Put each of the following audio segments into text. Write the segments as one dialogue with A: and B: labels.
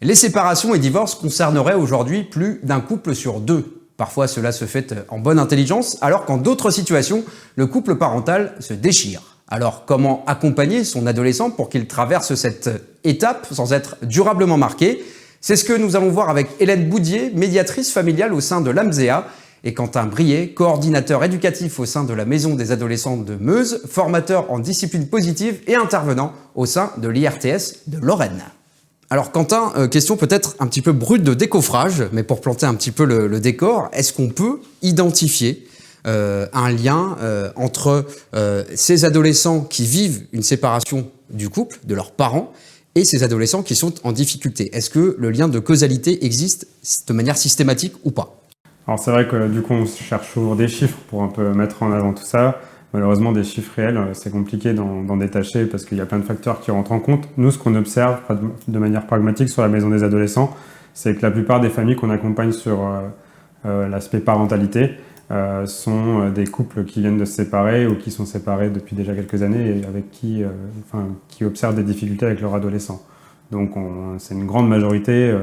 A: Les séparations et divorces concerneraient aujourd'hui plus d'un couple sur deux. Parfois, cela se fait en bonne intelligence, alors qu'en d'autres situations, le couple parental se déchire. Alors, comment accompagner son adolescent pour qu'il traverse cette étape sans être durablement marqué? C'est ce que nous allons voir avec Hélène Boudier, médiatrice familiale au sein de l'AMSEA, et Quentin Brier, coordinateur éducatif au sein de la Maison des adolescents de Meuse, formateur en discipline positive et intervenant au sein de l'IRTS de Lorraine. Alors Quentin, question peut-être un petit peu brute de décoffrage, mais pour planter un petit peu le décor, est-ce qu'on peut identifier un lien entre ces adolescents qui vivent une séparation du couple, de leurs parents, et ces adolescents qui sont en difficulté? Est-ce que le lien de causalité existe de manière systématique ou pas?
B: Alors c'est vrai que du coup on cherche toujours des chiffres pour un peu mettre en avant tout ça. Malheureusement, des chiffres réels, c'est compliqué d'en détacher parce qu'il y a plein de facteurs qui rentrent en compte. Nous, ce qu'on observe de manière pragmatique sur la Maison des adolescents, c'est que la plupart des familles qu'on accompagne sur l'aspect parentalité sont des couples qui viennent de se séparer ou qui sont séparés depuis déjà quelques années et avec qui observent des difficultés avec leur adolescent. Donc c'est une grande majorité.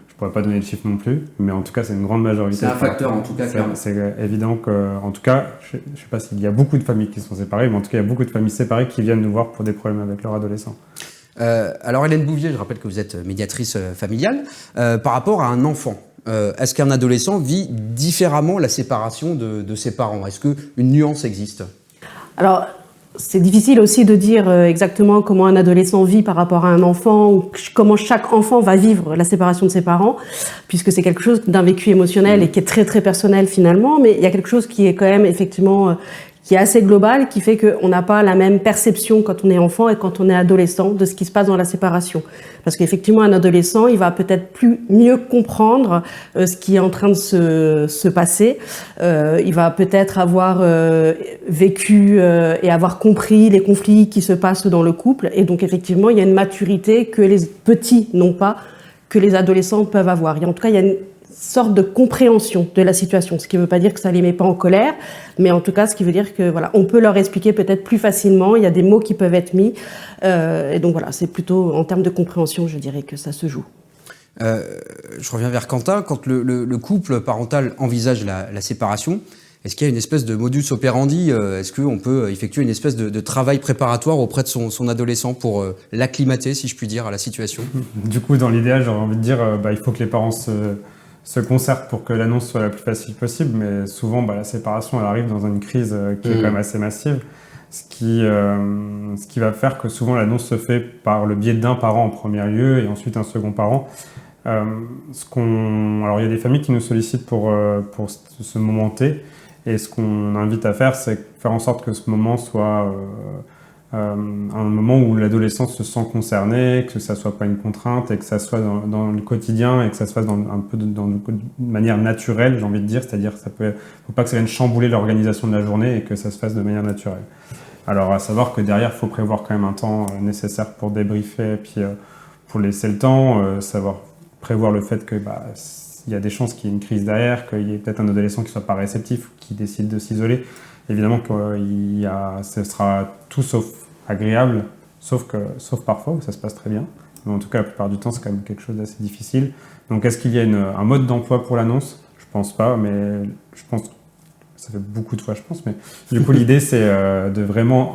B: Je ne pourrais pas donner de chiffre non plus, mais en tout cas, c'est une grande majorité.
A: C'est un facteur, en tout cas, clairement.
B: C'est évident que, en tout cas, je ne sais pas s'il y a beaucoup de familles qui sont séparées, mais en tout cas, il y a beaucoup de familles séparées qui viennent nous voir pour des problèmes avec leur adolescent.
A: Alors, Hélène Boudier, je rappelle que vous êtes médiatrice familiale. Par rapport à un enfant, est-ce qu'un adolescent vit différemment la séparation de ses parents? Est-ce qu'une nuance existe?
C: Alors, c'est difficile aussi de dire exactement comment un adolescent vit par rapport à un enfant ou comment chaque enfant va vivre la séparation de ses parents, puisque c'est quelque chose d'un vécu émotionnel et qui est très très personnel finalement, mais il y a quelque chose qui est quand même effectivement qui est assez global, qui fait qu'on n'a pas la même perception quand on est enfant et quand on est adolescent de ce qui se passe dans la séparation. Parce qu'effectivement, un adolescent, il va peut-être mieux comprendre ce qui est en train de se passer. Il va peut-être avoir vécu et avoir compris les conflits qui se passent dans le couple. Et donc, effectivement, il y a une maturité que les petits n'ont pas, que les adolescents peuvent avoir. Et en tout cas, il y a une sorte de compréhension de la situation, ce qui ne veut pas dire que ça les met pas en colère, mais en tout cas, ce qui veut dire que voilà, on peut leur expliquer peut-être plus facilement. Il y a des mots qui peuvent être mis, et donc voilà, c'est plutôt en termes de compréhension, je dirais que ça se joue.
A: Je reviens vers Quentin. Quand le couple parental envisage la séparation, est-ce qu'il y a une espèce de modus operandi? Est-ce qu'on peut effectuer une espèce de travail préparatoire auprès de son adolescent pour l'acclimater, si je puis dire, à la situation?
B: Du coup, dans l'idéal, j'aurais envie de dire, il faut que les parents se concertent pour que l'annonce soit la plus facile possible, mais souvent la séparation elle arrive dans une crise qui est quand même assez massive, ce qui va faire que souvent l'annonce se fait par le biais d'un parent en premier lieu et ensuite un second parent. Alors il y a des familles qui nous sollicitent pour ce moment T, et ce qu'on invite à faire, c'est faire en sorte que ce moment soit un moment où l'adolescent se sent concerné, que ça soit pas une contrainte et que ça soit dans le quotidien et que ça se fasse un peu de manière naturelle, j'ai envie de dire, c'est-à-dire faut pas que ça vienne chambouler l'organisation de la journée et que ça se fasse de manière naturelle. Alors à savoir que derrière, il faut prévoir quand même un temps nécessaire pour débriefer et puis pour laisser le temps, savoir prévoir le fait que il y a des chances qu'il y ait une crise derrière, qu'il y ait peut-être un adolescent qui soit pas réceptif, qui décide de s'isoler. Évidemment que ce sera tout sauf agréable, sauf parfois où ça se passe très bien. Mais en tout cas, la plupart du temps, c'est quand même quelque chose d'assez difficile. Donc, est-ce qu'il y a un mode d'emploi pour l'annonce? Je pense pas, mais je pense que ça fait beaucoup de fois, je pense. Mais du coup, l'idée, c'est de vraiment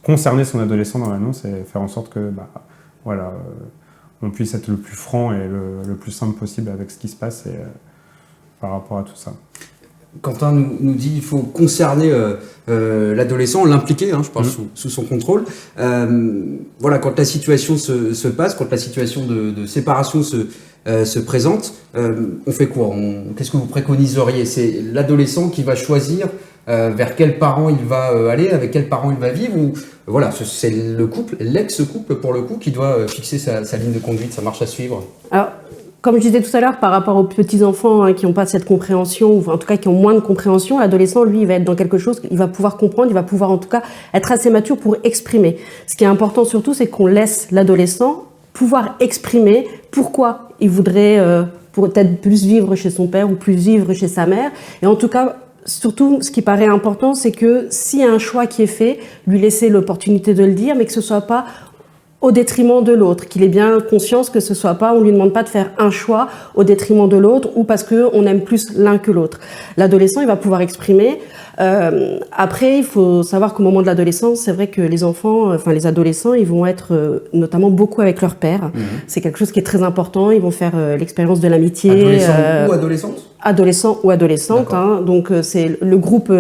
B: concerner son adolescent dans l'annonce et faire en sorte que, on puisse être le plus franc et le plus simple possible avec ce qui se passe par rapport à tout ça.
A: Quentin nous dit qu'il faut concerner l'adolescent, l'impliquer, je parle sous son contrôle. Quand la situation se passe, quand la situation de séparation se présente, on fait quoi? Qu'est-ce que vous préconiseriez? C'est l'adolescent qui va choisir vers quel parent il va aller, avec quel parent il va vivre, ou c'est le couple, l'ex-couple pour le coup, qui doit fixer sa ligne de conduite, sa marche à suivre? Alors,
C: comme je disais tout à l'heure, par rapport aux petits-enfants qui n'ont pas cette compréhension, ou en tout cas qui ont moins de compréhension, l'adolescent, lui, il va être dans quelque chose, il va pouvoir comprendre, il va pouvoir en tout cas être assez mature pour exprimer. Ce qui est important surtout, c'est qu'on laisse l'adolescent pouvoir exprimer pourquoi il voudrait peut-être plus vivre chez son père ou plus vivre chez sa mère. Et en tout cas, surtout, ce qui paraît important, c'est que s'il y a un choix qui est fait, lui laisser l'opportunité de le dire, mais que ce soit pas au détriment de l'autre, qu'il ait bien conscience que ce soit pas, on lui demande pas de faire un choix au détriment de l'autre ou parce que on aime plus l'un que l'autre. L'adolescent, il va pouvoir exprimer. Après, il faut savoir qu'au moment de l'adolescence, c'est vrai que les enfants, enfin les adolescents, ils vont être notamment beaucoup avec leur père. C'est quelque chose qui est très important. Ils vont faire l'expérience de l'amitié.
A: Adolescent ou adolescente ?
C: Adolescent ou adolescente. Hein, donc c'est le groupe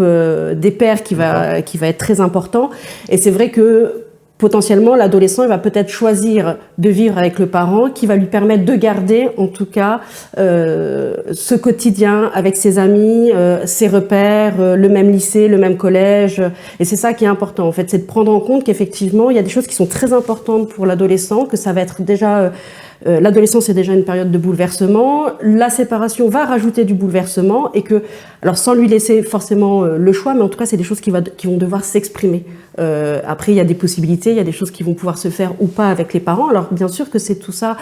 C: des pères qui va être très important. Et c'est vrai que potentiellement, l'adolescent, il va peut-être choisir de vivre avec le parent qui va lui permettre de garder, en tout cas, ce quotidien avec ses amis, ses repères, le même lycée, le même collège. Et c'est ça qui est important, en fait, c'est de prendre en compte qu'effectivement, il y a des choses qui sont très importantes pour l'adolescent, que ça va être déjà... l'adolescence est déjà une période de bouleversement, la séparation va rajouter du bouleversement et que, alors sans lui laisser forcément le choix, mais en tout cas c'est des choses qui vont devoir s'exprimer. Après il y a des possibilités, il y a des choses qui vont pouvoir se faire ou pas avec les parents. Alors bien sûr que c'est tout ça,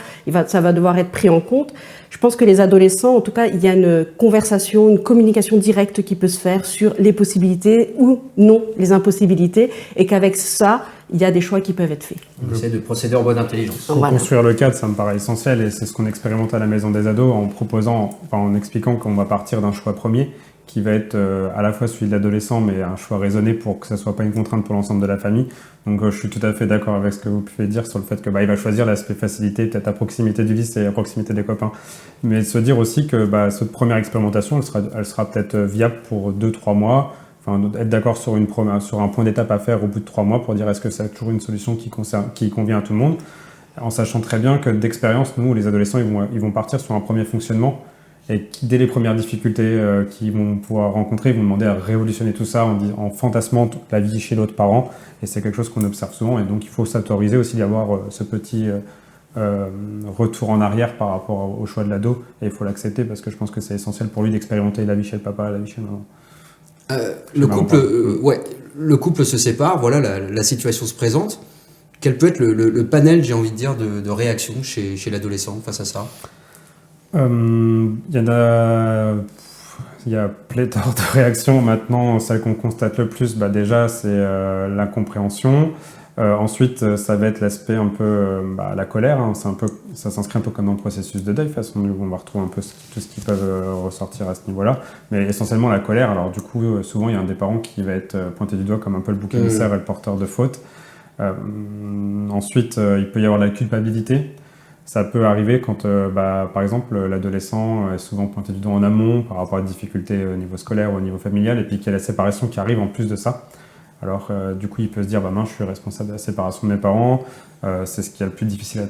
C: ça va devoir être pris en compte. Je pense que les adolescents, en tout cas, il y a une conversation, une communication directe qui peut se faire sur les possibilités ou non les impossibilités et qu'avec ça, il y a des choix qui peuvent être faits.
A: On essaie de procéder en bonne intelligence.
B: Pour construire le cadre, ça me paraît essentiel et c'est ce qu'on expérimente à la maison des ados en expliquant qu'on va partir d'un choix premier qui va être à la fois celui de l'adolescent mais un choix raisonné pour que ça soit pas une contrainte pour l'ensemble de la famille. Donc je suis tout à fait d'accord avec ce que vous pouvez dire sur le fait que il va choisir l'aspect facilité, peut-être à proximité du lycée et à proximité des copains. Mais se dire aussi que cette première expérimentation, elle sera peut-être viable pour 2-3 mois. Enfin, être d'accord sur un point d'étape à faire au bout de 3 mois pour dire est-ce que c'est toujours une solution qui convient à tout le monde, en sachant très bien que d'expérience, nous, les adolescents, ils vont partir sur un premier fonctionnement et dès les premières difficultés qu'ils vont pouvoir rencontrer, ils vont demander à révolutionner tout ça en fantasmant la vie chez l'autre parent. Et c'est quelque chose qu'on observe souvent et donc il faut s'autoriser aussi d'y avoir ce petit retour en arrière par rapport au choix de l'ado et il faut l'accepter parce que je pense que c'est essentiel pour lui d'expérimenter la vie chez le papa, la vie chez le maman.
A: Le couple se sépare, voilà, la situation se présente. Quel peut être le panel, j'ai envie de dire, de réaction chez l'adolescent face à ça ?
B: Il y a pléthore de réactions. Maintenant, celle qu'on constate le plus, déjà, c'est l'incompréhension. Ensuite, ça va être l'aspect un peu la colère. Hein. Ça s'inscrit un peu comme dans le processus de deuil. De toute façon, on va retrouver un peu tout ce qui peut ressortir à ce niveau-là. Mais essentiellement la colère. Alors du coup, souvent, il y a un des parents qui va être pointé du doigt comme un peu le bouc émissaire et le porteur de faute. Ensuite, il peut y avoir la culpabilité. Ça peut arriver quand, par exemple, l'adolescent est souvent pointé du doigt en amont par rapport à des difficultés au niveau scolaire ou au niveau familial, et puis qu'il y a la séparation qui arrive en plus de ça. Alors, du coup, il peut se dire, je suis responsable de la séparation de mes parents. C'est ce qui est le plus difficile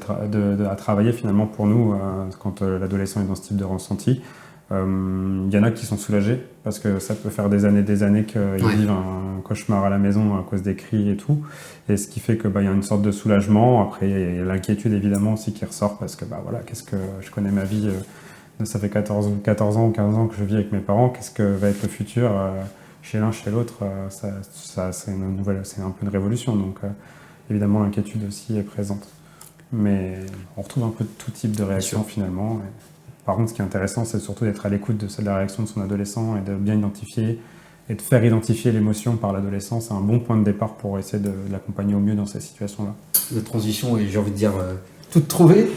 B: à travailler finalement pour nous quand l'adolescent est dans ce type de ressenti. Il y en a qui sont soulagés parce que ça peut faire des années qu'ils vivent un cauchemar à la maison à cause des cris et tout. Et ce qui fait que y a une sorte de soulagement. Après, il y a l'inquiétude évidemment aussi qui ressort parce que qu'est-ce que je connais ma vie. Ça fait 14 ans ou 15 ans que je vis avec mes parents. Qu'est-ce que va être le futur chez l'un, chez l'autre, c'est un peu une révolution. Donc, évidemment, l'inquiétude aussi est présente. Mais on retrouve un peu tout type de réaction finalement. Par contre, ce qui est intéressant, c'est surtout d'être à l'écoute de la réaction de son adolescent et de bien identifier et de faire identifier l'émotion par l'adolescent. C'est un bon point de départ pour essayer de l'accompagner au mieux dans ces situations-là.
A: La transition est, j'ai envie de dire, toute trouvée.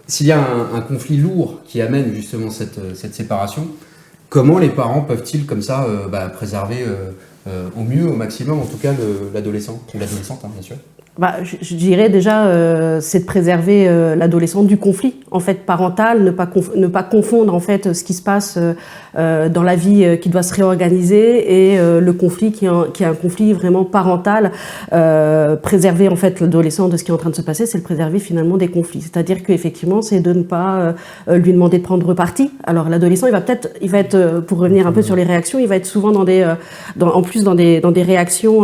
A: S'il y a un conflit lourd qui amène justement cette séparation, comment les parents peuvent-ils comme ça préserver au mieux, au maximum, en tout cas, l'adolescent ou l'adolescente, bien sûr?
C: Je dirais déjà, c'est de préserver l'adolescent du conflit en fait parental, ne pas confondre en fait ce qui se passe dans la vie qui doit se réorganiser et le conflit qui est un conflit vraiment parental. Préserver en fait l'adolescent de ce qui est en train de se passer, c'est le préserver finalement des conflits. C'est-à-dire qu'effectivement, c'est de ne pas lui demander de prendre parti. Alors l'adolescent, il va être pour revenir un peu sur les réactions, il va être souvent dans des réactions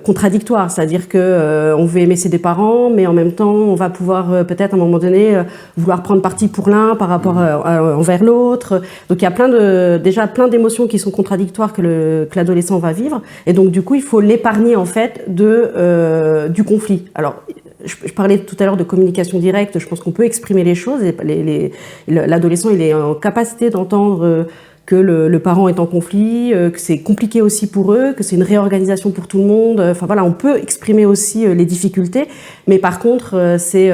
C: contradictoires, c'est-à-dire que on veut aimer ses deux parents, mais en même temps, on va pouvoir peut-être à un moment donné vouloir prendre parti pour l'un par rapport envers l'autre. Donc il y a déjà plein d'émotions qui sont contradictoires que l'adolescent va vivre, et donc du coup, il faut l'épargner en fait du conflit. Alors je parlais tout à l'heure de communication directe. Je pense qu'on peut exprimer les choses. Et l'adolescent, il est en capacité d'entendre que le parent est en conflit, que c'est compliqué aussi pour eux, que c'est une réorganisation pour tout le monde. Enfin voilà, on peut exprimer aussi les difficultés, mais par contre, c'est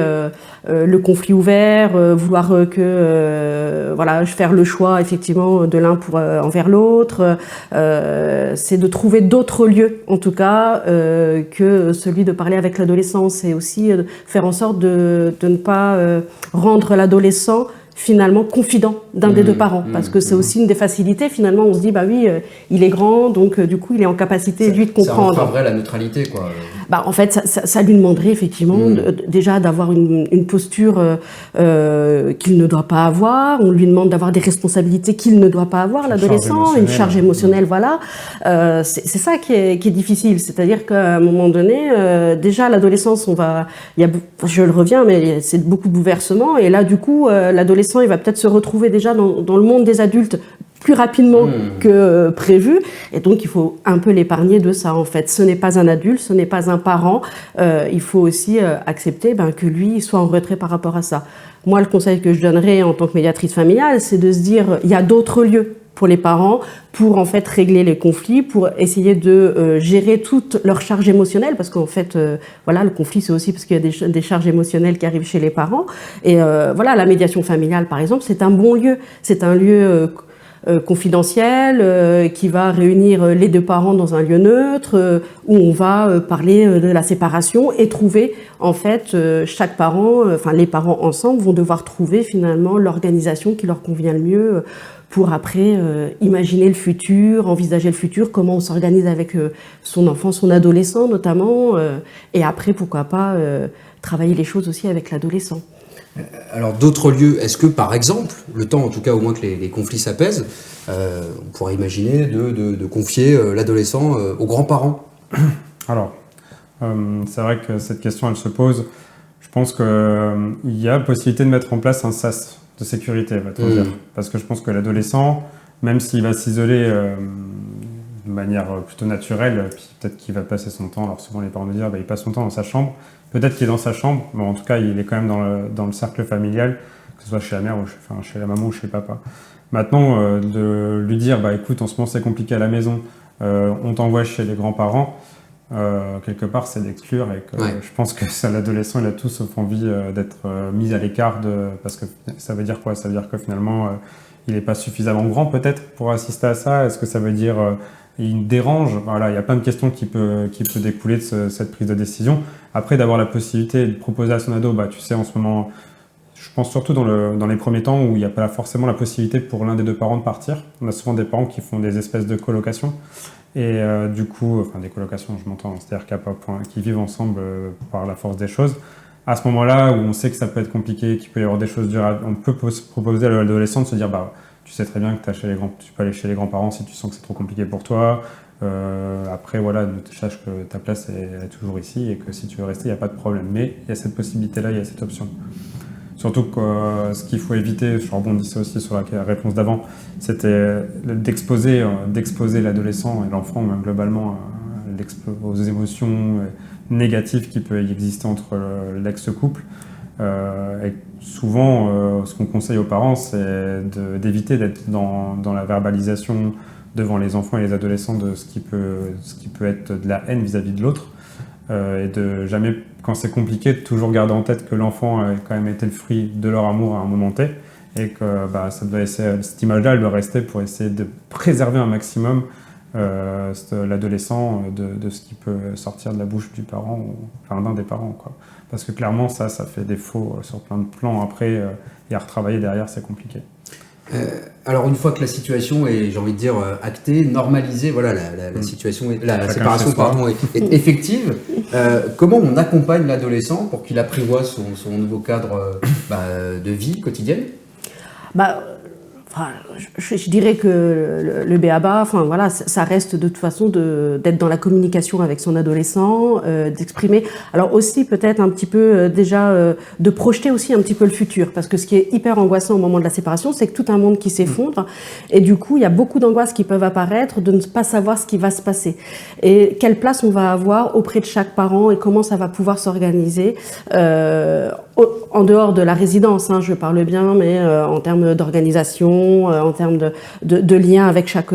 C: le conflit ouvert, vouloir voilà, faire le choix effectivement de l'un envers l'autre. C'est de trouver d'autres lieux, en tout cas, que celui de parler avec l'adolescent. C'est aussi faire en sorte de ne pas rendre l'adolescent finalement confident d'un des deux parents, parce que c'est aussi une des facilités. Finalement, on se dit bah oui, il est grand, donc du coup, il est en capacité lui de comprendre.
A: Ça entraverait la neutralité, quoi.
C: Bah en fait, ça lui demanderait effectivement déjà d'avoir une posture qu'il ne doit pas avoir. On lui demande d'avoir des responsabilités qu'il ne doit pas avoir, l'adolescent, une charge émotionnelle, voilà. C'est ça qui est difficile, c'est-à-dire qu'à un moment donné, déjà l'adolescence, je le reviens, mais c'est beaucoup de bouleversements, et là du coup, l'adolescent, il va peut-être se retrouver déjà dans le monde des adultes plus rapidement que prévu, et donc il faut un peu l'épargner de ça en fait. Ce n'est pas un adulte, ce n'est pas un parent, il faut aussi accepter que lui soit en retrait par rapport à ça. Moi, le conseil que je donnerais en tant que médiatrice familiale, c'est de se dire il y a d'autres lieux pour les parents, pour en fait régler les conflits, pour essayer de gérer toute leur charge émotionnelle, parce qu'en fait, voilà, le conflit c'est aussi parce qu'il y a des charges émotionnelles qui arrivent chez les parents. Et voilà, la médiation familiale, par exemple, c'est un bon lieu, c'est un lieu confidentiel qui va réunir les deux parents dans un lieu neutre où on va parler de la séparation et trouver en fait chaque parent, enfin les parents ensemble vont devoir trouver finalement l'organisation qui leur convient le mieux pour après imaginer le futur, envisager le futur, comment on s'organise avec son enfant, son adolescent notamment, et après pourquoi pas travailler les choses aussi avec l'adolescent.
A: Alors d'autres lieux, est-ce que par exemple, le temps en tout cas au moins que les conflits s'apaisent, on pourrait imaginer de confier l'adolescent aux grands-parents?
B: Alors, c'est vrai que cette question elle se pose. Je pense qu'il y a possibilité de mettre en place un sas de sécurité, va-t-on dire. Parce que je pense que l'adolescent, même s'il va s'isoler de manière plutôt naturelle, puis peut-être qu'il va passer son temps, alors souvent les parents nous disent il passe son temps dans sa chambre, peut-être qu'il est dans sa chambre, mais en tout cas il est quand même dans le cercle familial, que ce soit chez la mère, ou chez la maman ou chez le papa. Maintenant, de lui dire écoute, en ce moment c'est compliqué à la maison, on t'envoie chez les grands-parents, quelque part c'est d'exclure, et que je pense que l'adolescent il a tout sauf envie d'être mis à l'écart, parce que ça veut dire quoi? Ça veut dire que finalement il n'est pas suffisamment grand peut-être pour assister à ça. Est-ce que ça veut dire il dérange? Voilà, il y a plein de questions qui peut découler de cette prise de décision. Après, d'avoir la possibilité de proposer à son ado, tu sais, en ce moment, je pense surtout dans les premiers temps où il n'y a pas forcément la possibilité pour l'un des deux parents de partir. On a souvent des parents qui font des espèces de colocations. Et du coup, enfin des colocations, je m'entends, c'est-à-dire qui vivent ensemble par la force des choses. À ce moment-là, où on sait que ça peut être compliqué, qu'il peut y avoir des choses dures, on peut proposer à l'adolescent de se dire tu sais très bien que tu peux aller chez les grands-parents si tu sens que c'est trop compliqué pour toi. Après, voilà, sache que ta place est toujours ici et que si tu veux rester, il n'y a pas de problème. Mais il y a cette possibilité-là, il y a cette option. Surtout que ce qu'il faut éviter, je rebondissais aussi sur la réponse d'avant, c'était d'exposer l'adolescent et l'enfant, même globalement, aux émotions négatives qui peuvent y exister entre l'ex-couple. Et souvent, ce qu'on conseille aux parents, c'est d'éviter d'être dans la verbalisation devant les enfants et les adolescents de ce qui peut être de la haine vis-à-vis de l'autre, et de jamais, quand c'est compliqué, de toujours garder en tête que l'enfant a quand même été le fruit de leur amour à un moment T, et que ça doit essayer, cette image-là, elle doit rester pour essayer de préserver un maximum l'adolescent de ce qui peut sortir de la bouche du parent, enfin d'un des parents, quoi. Parce que clairement, ça fait défaut sur plein de plans. Après, et à retravailler derrière, c'est compliqué.
A: Alors une fois que la situation est, j'ai envie de dire, actée, normalisée, voilà, la situation, la séparation est effective, comment on accompagne l'adolescent pour qu'il apprivoise son nouveau cadre de vie quotidienne?
C: Je dirais que le b.a.-ba, enfin voilà, ça reste de toute façon d'être dans la communication avec son adolescent, d'exprimer. Alors aussi peut-être un petit peu déjà de projeter aussi un petit peu le futur, parce que ce qui est hyper angoissant au moment de la séparation, c'est que tout un monde qui s'effondre, et du coup il y a beaucoup d'angoisses qui peuvent apparaître de ne pas savoir ce qui va se passer et quelle place on va avoir auprès de chaque parent et comment ça va pouvoir s'organiser. en dehors de la résidence, je parle bien, mais en termes d'organisation, en termes de lien avec chaque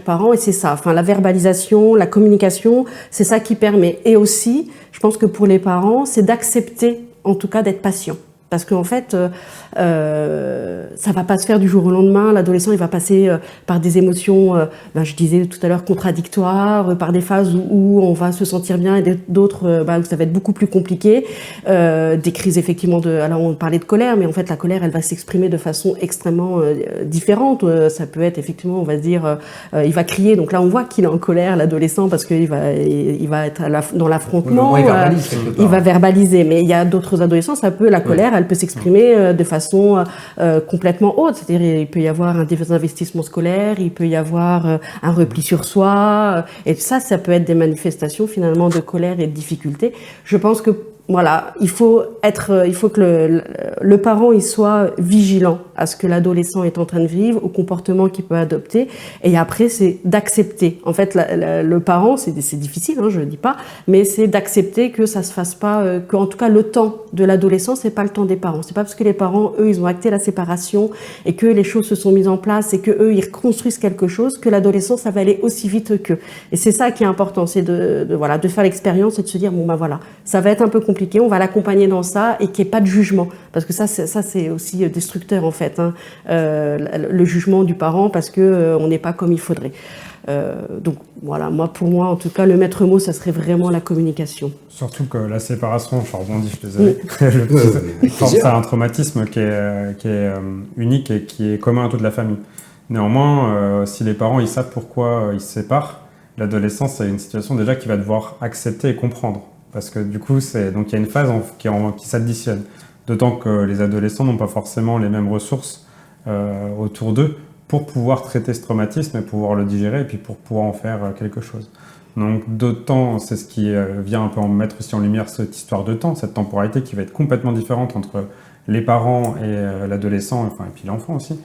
C: parent, et c'est ça. Enfin, la verbalisation, la communication, c'est ça qui permet. Et aussi, je pense que pour les parents, c'est d'accepter, en tout cas, d'être patient. Parce qu'en fait, ça va pas se faire du jour au lendemain. L'adolescent, il va passer par des émotions, je disais tout à l'heure, contradictoires, par des phases où on va se sentir bien et d'autres où ça va être beaucoup plus compliqué. Des crises, effectivement, alors on parlait de colère, mais en fait, la colère, elle va s'exprimer de façon extrêmement différente. Ça peut être, effectivement, on va se dire, il va crier. Donc là, on voit qu'il est en colère, l'adolescent, parce qu'il va être dans l'affrontement. Il va verbaliser. Mais il y a d'autres adolescents, la colère, elle peut s'exprimer de façon complètement haute. C'est-à-dire, il peut y avoir un désinvestissement scolaire, il peut y avoir un repli sur soi, et ça peut être des manifestations finalement de colère et de difficulté. Je pense que voilà, il faut que le parent il soit vigilant à ce que l'adolescent est en train de vivre, au comportement qu'il peut adopter, et après c'est d'accepter. En fait, le parent, c'est difficile, je le dis pas, mais c'est d'accepter que ça se fasse pas, que en tout cas le temps de l'adolescent, c'est pas le temps des parents. C'est pas parce que les parents, eux, ils ont acté la séparation et que les choses se sont mises en place et que eux, ils reconstruisent quelque chose, que l'adolescent, ça va aller aussi vite qu'eux. Et c'est ça qui est important, c'est de faire l'expérience et de se dire voilà, ça va être un peu compliqué, on va l'accompagner dans ça et qu'il n'y ait pas de jugement, parce que ça c'est aussi destructeur en fait, le jugement du parent parce que on n'est pas comme il faudrait. Donc voilà, pour moi en tout cas, le maître mot, ça serait vraiment la communication.
B: Surtout que la séparation, je rebondis, je suis désolé, c'est un traumatisme qui est unique et qui est commun à toute la famille. Néanmoins, si les parents ils savent pourquoi ils se séparent, l'adolescence c'est une situation déjà qu'il va devoir accepter et comprendre. Parce que du coup, donc il y a une phase qui s'additionne. D'autant que les adolescents n'ont pas forcément les mêmes ressources autour d'eux pour pouvoir traiter ce traumatisme et pouvoir le digérer et puis pour pouvoir en faire quelque chose. Donc d'autant, c'est ce qui vient un peu en mettre aussi en lumière cette histoire de temps, cette temporalité qui va être complètement différente entre les parents et l'adolescent, et puis l'enfant aussi.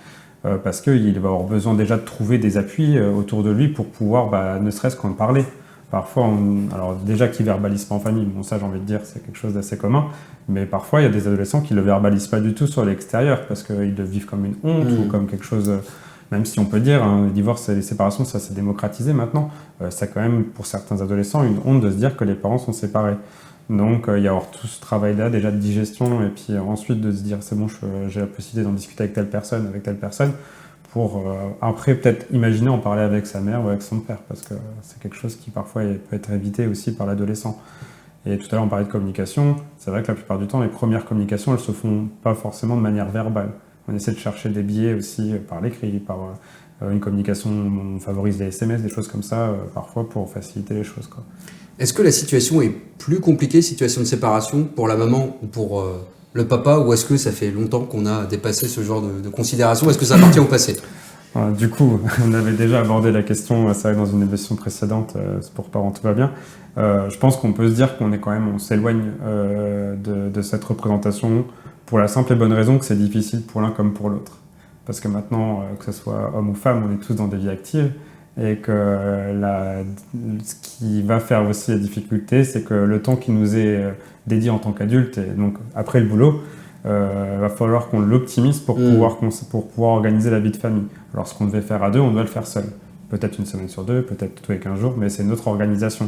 B: Parce qu'il va avoir besoin déjà de trouver des appuis autour de lui pour pouvoir ne serait-ce qu'en parler. Parfois, alors déjà qu'ils ne verbalisent pas en famille, bon ça j'ai envie de dire c'est quelque chose d'assez commun, mais parfois il y a des adolescents qui ne le verbalisent pas du tout sur l'extérieur parce qu'ils le vivent comme une honte ou comme quelque chose, même si on peut dire, le divorce et les séparations ça s'est démocratisé maintenant, c'est quand même pour certains adolescents une honte de se dire que les parents sont séparés. Donc il y a tout ce travail-là déjà de digestion et puis ensuite de se dire c'est bon, j'ai la possibilité d'en discuter avec telle personne, pour après peut-être imaginer en parler avec sa mère ou avec son père, parce que c'est quelque chose qui parfois peut être évité aussi par l'adolescent. Et tout à l'heure on parlait de communication, c'est vrai que la plupart du temps les premières communications elles se font pas forcément de manière verbale. On essaie de chercher des biais aussi par l'écrit, par une communication, on favorise les SMS, des choses comme ça, parfois pour faciliter les choses, quoi.
A: Est-ce que la situation est plus compliquée, situation de séparation, pour la maman ou pour le papa, ou est-ce que ça fait longtemps qu'on a dépassé ce genre de considération? Est-ce que ça appartient au passé?
B: Du coup, on avait déjà abordé la question, c'est vrai, dans une émission précédente, c'est pour parents tout va bien. Je pense qu'on peut se dire on s'éloigne de cette représentation pour la simple et bonne raison que c'est difficile pour l'un comme pour l'autre. Parce que maintenant, que ce soit homme ou femme, on est tous dans des vies actives. Et que ce qui va faire aussi la difficulté, c'est que le temps qui nous est dédié en tant qu'adulte, et donc après le boulot, va falloir qu'on l'optimise pour pouvoir organiser la vie de famille. Alors ce qu'on devait faire à deux, on doit le faire seul. Peut-être une semaine sur deux, peut-être tous les 15 jours, mais c'est notre organisation.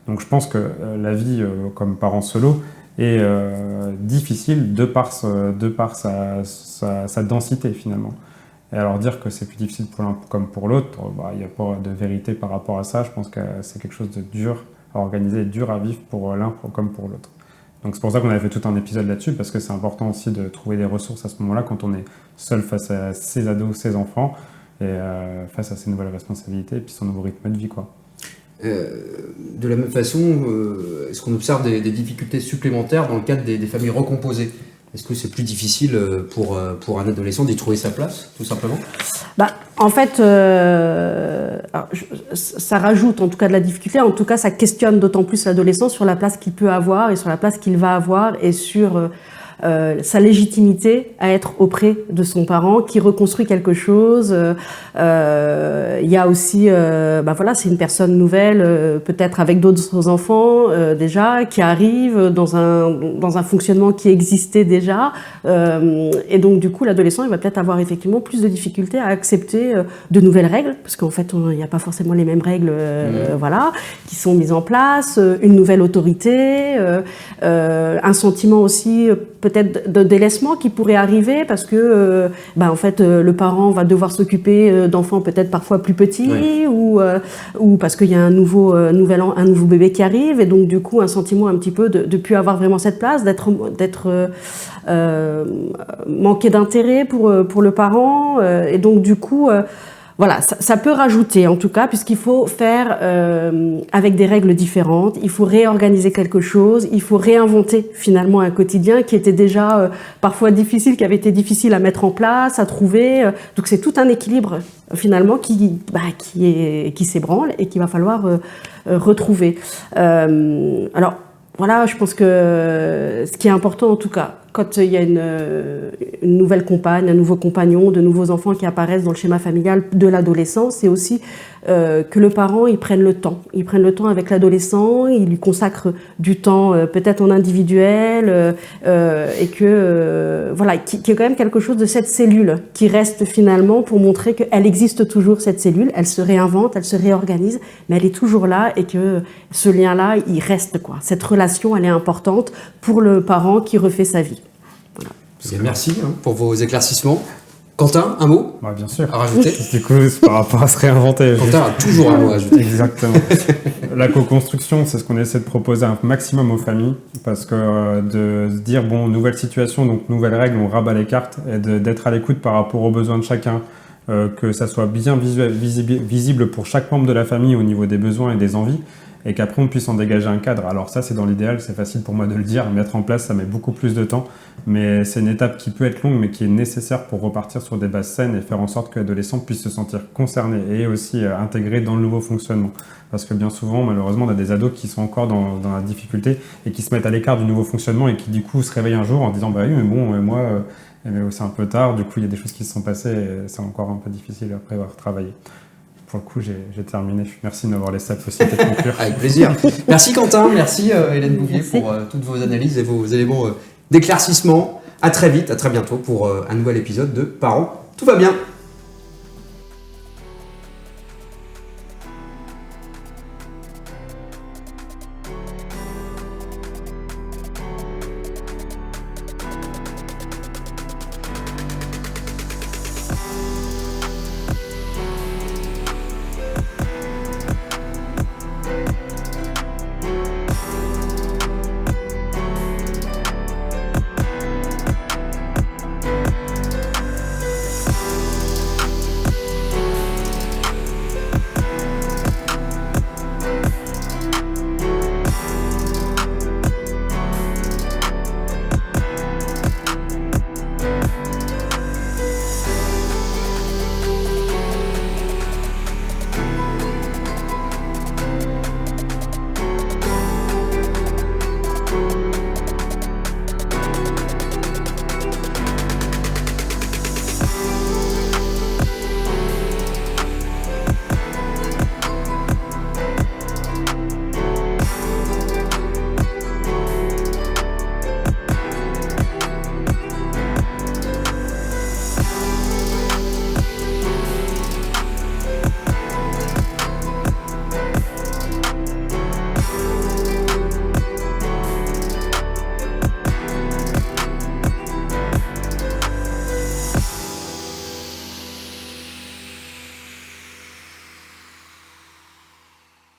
B: Donc je pense que la vie comme parent solo est difficile de par sa densité finalement. Et alors dire que c'est plus difficile pour l'un comme pour l'autre, il n'y a pas de vérité par rapport à ça. Je pense que c'est quelque chose de dur à organiser et dur à vivre pour l'un comme pour l'autre. Donc c'est pour ça qu'on avait fait tout un épisode là-dessus, parce que c'est important aussi de trouver des ressources à ce moment-là quand on est seul face à ses ados, ses enfants, et face à ses nouvelles responsabilités et puis son nouveau rythme de vie, quoi.
A: De la même façon, est-ce qu'on observe des difficultés supplémentaires dans le cadre des familles recomposées? Est-ce que c'est plus difficile pour un adolescent d'y trouver sa place, tout simplement?
C: En fait, ça rajoute en tout cas de la difficulté. En tout cas, ça questionne d'autant plus l'adolescent sur la place qu'il peut avoir et sur la place qu'il va avoir et sur sa légitimité à être auprès de son parent qui reconstruit quelque chose. Il y a aussi, voilà, c'est une personne nouvelle, peut-être avec d'autres enfants déjà, qui arrive dans un fonctionnement qui existait déjà. Et donc du coup, l'adolescent, il va peut-être avoir effectivement plus de difficultés à accepter de nouvelles règles, parce qu'en fait, il n'y a pas forcément les mêmes règles, voilà, qui sont mises en place, une nouvelle autorité, un sentiment aussi peut-être de délaissement qui pourrait arriver parce que en fait le parent va devoir s'occuper d'enfants peut-être parfois plus petits, ou parce qu'il y a un nouveau bébé qui arrive, et donc du coup un sentiment un petit peu de plus avoir vraiment cette place, d'être manqué d'intérêt pour le parent, et donc du coup voilà, ça peut rajouter en tout cas, puisqu'il faut faire avec des règles différentes, il faut réorganiser quelque chose, il faut réinventer finalement un quotidien qui était déjà parfois difficile, qui avait été difficile à mettre en place, à trouver. Donc c'est tout un équilibre finalement qui s'ébranle et qu'il va falloir retrouver. Alors voilà, je pense que ce qui est important en tout cas, quand il y a une nouvelle compagne, un nouveau compagnon, de nouveaux enfants qui apparaissent dans le schéma familial de l'adolescent, c'est aussi que le parent, il prenne le temps. Il prenne le temps avec l'adolescent, il lui consacre du temps peut-être en individuel, et que voilà, qu'il y ait quand même quelque chose de cette cellule qui reste finalement pour montrer qu'elle existe toujours, cette cellule, elle se réinvente, elle se réorganise, mais elle est toujours là, et que ce lien-là, il reste, quoi. Cette relation, elle est importante pour le parent qui refait sa vie. Voilà.
A: Bien, merci pour vos éclaircissements. Quentin, un mot
B: bien sûr.
A: À rajouter?
B: Du coup, c'est par rapport à se réinventer.
A: Quentin a toujours un mot à ajouter.
B: Exactement. La co-construction, c'est ce qu'on essaie de proposer un maximum aux familles, parce que de se dire, bon, nouvelle situation, donc nouvelles règles, on rabat les cartes, et d'être à l'écoute par rapport aux besoins de chacun, que ça soit bien visible pour chaque membre de la famille au niveau des besoins et des envies, et qu'après on puisse en dégager un cadre. Alors ça, c'est dans l'idéal, c'est facile pour moi de le dire, mettre en place, ça met beaucoup plus de temps, mais c'est une étape qui peut être longue, mais qui est nécessaire pour repartir sur des bases saines et faire en sorte que l'adolescent puisse se sentir concerné et aussi intégré dans le nouveau fonctionnement. Parce que bien souvent, malheureusement, on a des ados qui sont encore dans la difficulté et qui se mettent à l'écart du nouveau fonctionnement et qui du coup se réveillent un jour en disant « bah oui, mais bon, moi, c'est un peu tard, du coup il y a des choses qui se sont passées et c'est encore un peu difficile après avoir travaillé ». Pour le coup, j'ai terminé. Merci de m'avoir laissé la possibilité de conclure.
A: Avec plaisir. Merci Quentin, merci Hélène Bouvier pour toutes vos analyses et vos éléments d'éclaircissement. À très vite, à très bientôt pour un nouvel épisode de Parents, tout va bien.